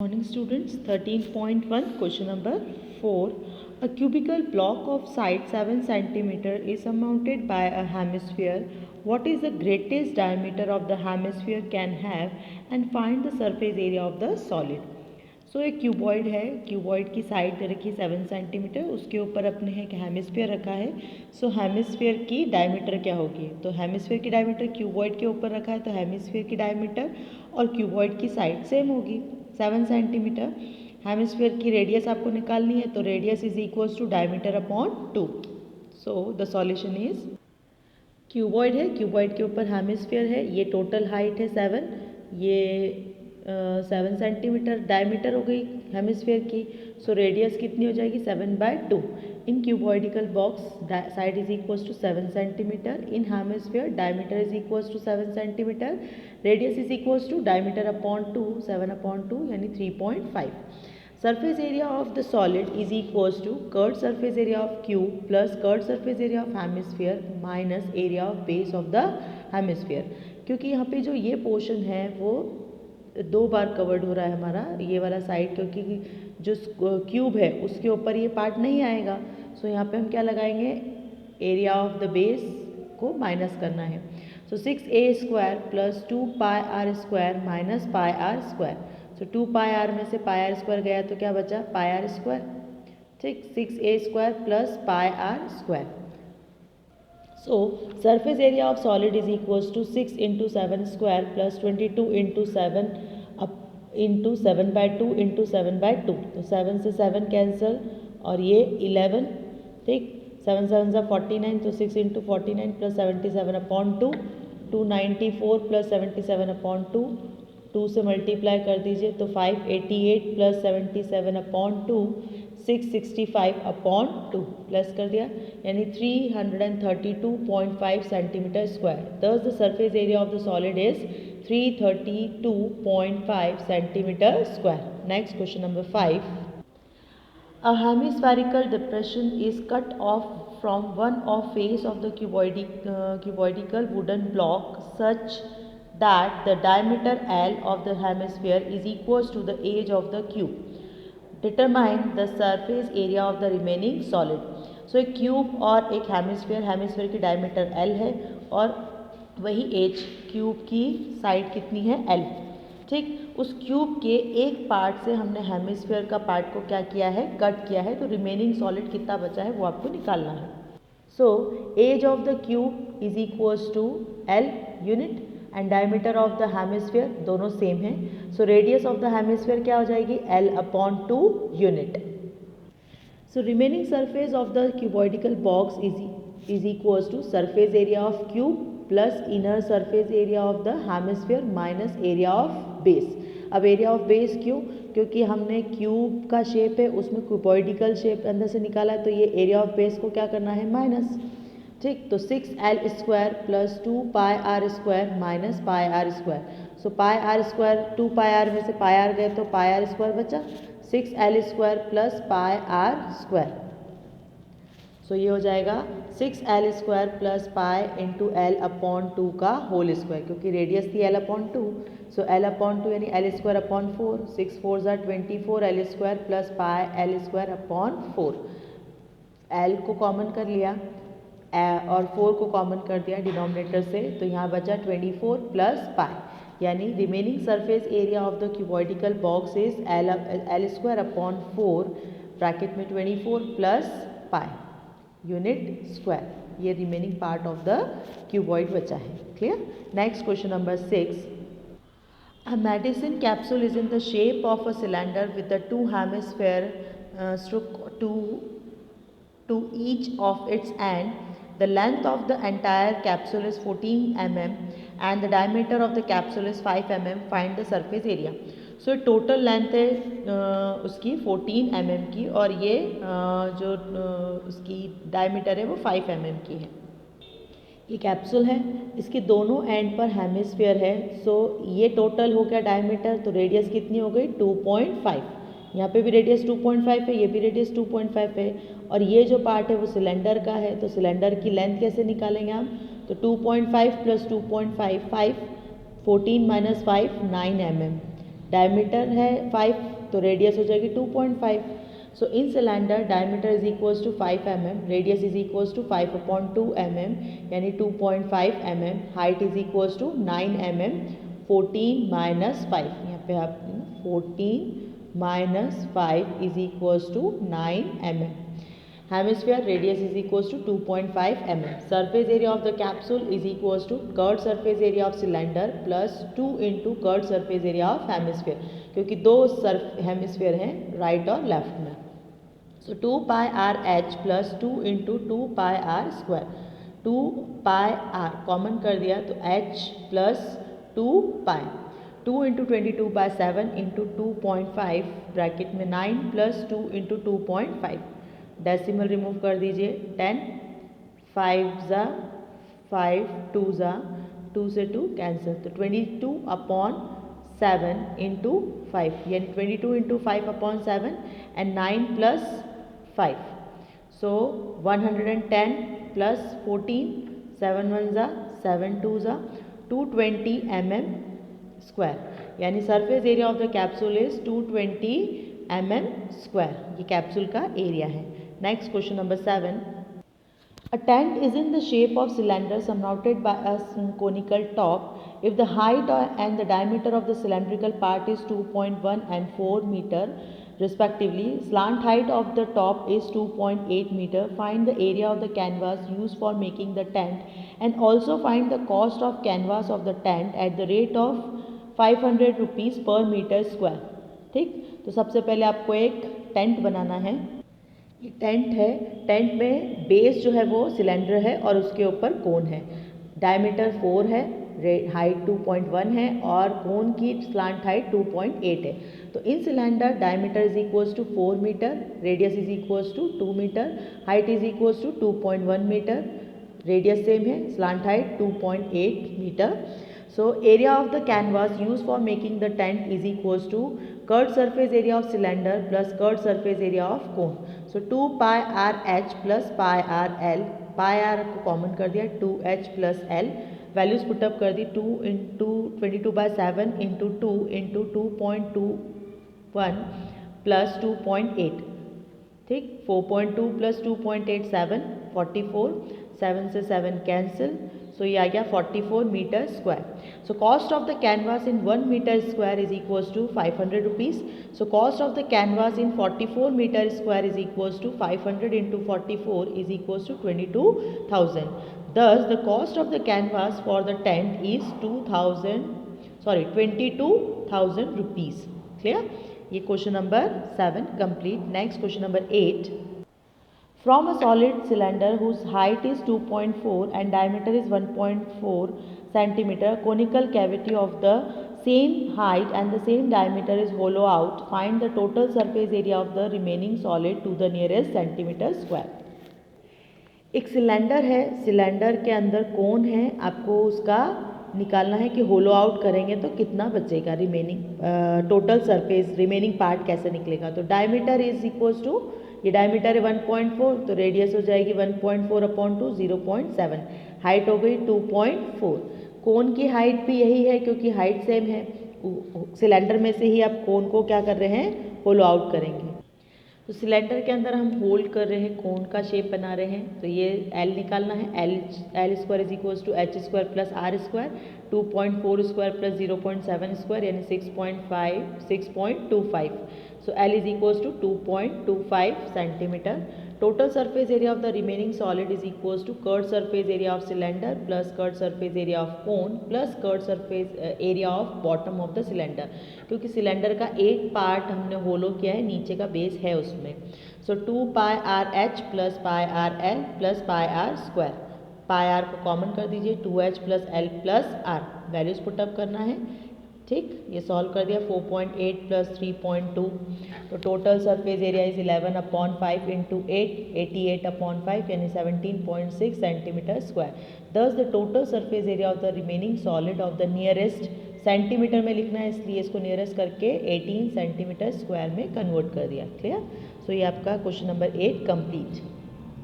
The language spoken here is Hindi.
Morning students, 13.1 question number 4. A cubical block of side 7 cm is surmounted by a hemisphere. What is the greatest diameter of the hemisphere can have and find the surface area of the solid. सो एक क्यूबॉइड है, क्यूबॉइड की साइड दे रखी 7 सेंटीमीटर, उसके ऊपर अपने एक हेमिस्फीयर रखा है. सो हेमिस्फीयर की डायमीटर क्या होगी, तो हेमिस्फीयर की डायमीटर क्यूबॉइड के ऊपर रखा है तो हेमिस्फीयर की डायमीटर और क्यूबॉइड की साइड सेम होगी 7 सेंटीमीटर. हेमिस्फीयर की रेडियस आपको निकालनी है तो radius is equals to diameter upon 2. So the solution is cuboid है, क्यूबॉइड के ऊपर हेमिस्फीयर है, ये टोटल हाइट है 7, ये 7 सेंटीमीटर डायमीटर हो गई हेमिस्फीयर की. सो रेडियस कितनी हो जाएगी 7/2. In cuboidical box side is equals to 7 centimetre, in hemisphere diameter is equals to 7 centimetre, radius is equals to diameter upon 2, 7/2 यानी 3.5. Surface area of the solid is equals to curved surface area of cube plus curved surface area of hemisphere minus area of base of the hemisphere. क्योंकि यहाँ पे जो ये पोर्शन है वो 2 बार कवर्ड हो रहा है हमारा ये वाला साइड, क्योंकि जो क्यूब है उसके ऊपर ये पार्ट नहीं आएगा. सो यहाँ पे हम क्या लगाएंगे, एरिया ऑफ द बेस को माइनस करना है. सो 6a² plus 2πr² minus πr². सो 2πr में से πr² गया तो क्या बचा πr². ठीक, 6a² plus πr². So surface area of solid is equals to 6 × 7² plus 22 × 7 into 7/2 into 7/2. तो 7 से 7 कैंसिल और ये 11. ठीक, 7 7 सा 49, तो 6 × 49 प्लस 77/2, 294 प्लस 77/2, 2 से मल्टीप्लाई कर दीजिए तो 588 प्लस 77/2, 665/2 प्लस कर दिया यानी 332.5 सेंटीमीटर स्क्वायर. दस the surface area of the solid is 332.5 centimetre square. Next question number 5. A hemispherical depression is cut off from one of face of the cuboidal wooden block such that the diameter L of the hemisphere is equals to the age of the cube. Determine the surface area of the remaining solid. So एक क्यूब और एक हेमिस्फीयर, हेमिस्फीयर की डायमीटर L है और वही एज क्यूब की साइड कितनी है L. ठीक, उस क्यूब के एक पार्ट से हमने हेमिस्फीयर का पार्ट को क्या किया है, कट किया है, तो रिमेनिंग सॉलिड कितना बचा है वो आपको निकालना है. So edge of the cube is equals to L unit and diameter of the hemisphere दोनों सेम है. So radius of the hemisphere क्या हो जाएगी L/2 unit. So remaining surface of the cuboidical box is equals to surface area of cube plus inner surface area of the hemisphere minus area of base. अब एरिया ऑफ बेस क्यों, क्योंकि हमने क्यूब का शेप है उसमें क्यूबॉइडिकल शेप अंदर से निकाला है तो ये एरिया ऑफ बेस को क्या करना है माइनस. ठीक, तो 6l² plus 2πr² minus πr². सो πr², 2πr में से πr गए तो πr² बचा, 6l² प्लस πr². सो ये हो जाएगा 6l² plus pi into L/2 का होल स्क्वायर, क्योंकि रेडियस थी L/2. सो L/2 यानी L²/4, 6 4 ज़ा 24 L² plus pi L²/4. L को कॉमन कर लिया और 4 को कॉमन कर दिया डिनोमिनेटर से, तो यहाँ बचा 24 प्लस पाई, यानी remaining surface area of the cuboidical box is L²/4 bracket में 24 प्लस पाई यूनिट स्क्वायर. ये remaining part of the cuboid बचा है. Clear. Next question number 6. A medicine capsule is in the shape of a cylinder with the 2 hemisphere to each of its end. The length of the entire capsule is 14 mm and the diameter of the capsule is 5 mm. Find the surface area. So total length है उसकी 14 mm की और ये जो उसकी डायमीटर है वो 5 mm की है. ये कैप्सूल है, इसके दोनों एंड पर हेमिस्फीयर है. सो ये टोटल हो गया डायमीटर, तो रेडियस कितनी हो गई 2.5. यहाँ पे भी रेडियस 2.5 है, ये भी रेडियस 2.5 है और ये जो पार्ट है वो सिलेंडर का है. तो सिलेंडर की लेंथ कैसे निकालेंगे हम, तो 2.5 प्लस 2.5 5, 14 माइनस 5 9 mm. डायमीटर है 5 तो रेडियस हो जाएगी 2.5. So in cylinder diameter is equals to 5 mm, radius is equals to 5/2 mm यानी 2.5 mm, height is equals to 9 mm, 14 minus 5, यहाँ पे आप 14 minus 5 is equals to 9 mm. Hemisphere radius is equals to 2.5 mm. Surface area of the capsule is equals to curved surface area of cylinder plus 2 into curved surface area of hemisphere, क्योंकि दो हेमिस्फीयर हैं राइट और लेफ्ट में. सो 2 pi r h plus 2 into 2 pi r square. 2 pi r common कर दिया तो h plus 2 pi. 2 into 22/7 into 2.5 bracket में 9 प्लस 2 इंटू 2.5. डेसिमल रिमूव कर दीजिए 10, 5 ज़ा 5, 2 ज़ा 2 से 2 कैंसिल, तो 22/7 इंटू 5 यानी 22 into 5/7 and 9 plus 5. So 110 plus 14, 7 1 ज़ा 7 2 ज़ा 220 mm स्क्वायर यानी surface area of the capsule is 220 mm square. ये कैप्सूल का एरिया है. Next question number 7. A tent is in the shape of cylinder surmounted by a conical top. If the height and the diameter of the cylindrical part is 2.1 and 4 meter respectively, slant height of the top is 2.8 meter. Find the area of the canvas used for making the tent and also find the cost of canvas of the tent at the rate of 500 rupees per meter square. ठीक, तो सबसे पहले आपको एक टेंट बनाना है. ये टेंट है. टेंट में बेस जो है वो सिलेंडर है और उसके ऊपर कोन है. डायमीटर 4 है, हाइट 2.1 है और कोन की स्लांट हाइट 2.8 है. तो in cylinder diameter is equals to 4 metre, radius is equals to 2 metre, height is equals to 2.1 metre, radius same है, slant height 2.8 metre. So area of the canvas used for making the tent is equals to curved surface area of cylinder plus curved surface area of cone. So 2 pi r h plus pi r l, pi r को कॉमन कर दिया 2h plus l, values put up कर दी 2 इंटू 22/7 इंटू 2 इंटू 2.21 प्लस 2.8. ठीक, 4.2 प्लस 2.8 7, 44, 7 से 7 कैंसिल, सो ये आ गया 44 metre square. So cost of the canvas in 1 metre square is equals to 500 rupees. So cost of the canvas in 44 metre square is equals to 500 into 44 is equals to 22,000. Thus the cost of the canvas for the tent is 22,000 rupees. Clear? ये question number 7 complete. Next question number 8. From a solid cylinder whose height is 2.4 and diameter is 1.4 centimeter, conical cavity of the same height and the same diameter is hollow out. Find the total surface area of the remaining solid to the nearest centimeter square. एक सिलेंडर है, सिलेंडर के अंदर कोन है, आपको उसका निकालना है कि होलो आउट करेंगे तो कितना बचेगा remaining, total surface remaining part कैसे निकलेगा. तो डायमीटर इज इक्वल्स टू, ये डायमीटर है 1.4 तो रेडियस हो जाएगी 1.4/2 0.7, हाइट हो गई 2.4. कोन की हाइट भी यही है क्योंकि हाइट सेम है. सिलेंडर में से ही आप कोन को क्या कर रहे हैं, होलो आउट करेंगे. तो सिलेंडर के अंदर हम होल्ड कर रहे हैं, कोन का शेप बना रहे हैं. तो ये एल निकालना है. L square is equals to H square plus R square, 2.4 square plus 0.7 square यानी 6.25. So L is equals to 2.25 centimeter. Total surface area of the remaining solid is equals to curved surface area of cylinder plus curved surface area of cone plus curved surface area of bottom of the cylinder. क्योंकि सिलेंडर का एक पार्ट हमने होलो किया है, नीचे का बेस है उसमें. सो 2 pi r h plus pi r l plus pi r square. pi r को कॉमन कर दीजिए 2h plus l plus r, values put up करना है. ठीक, ये सॉल्व कर दिया 4.8 प्लस 3.2 तो total surface area is 11/5 into 8, 88/5 यानी 17.6 सेंटीमीटर स्क्वायर. दस the total surface area of the remaining solid of the nearest, centimetre में लिखना है इसलिए इसको नियरेस्ट करके 18 सेंटीमीटर स्क्वायर में कन्वर्ट कर दिया. क्लियर? सो ये आपका क्वेश्चन नंबर 8 कंप्लीट.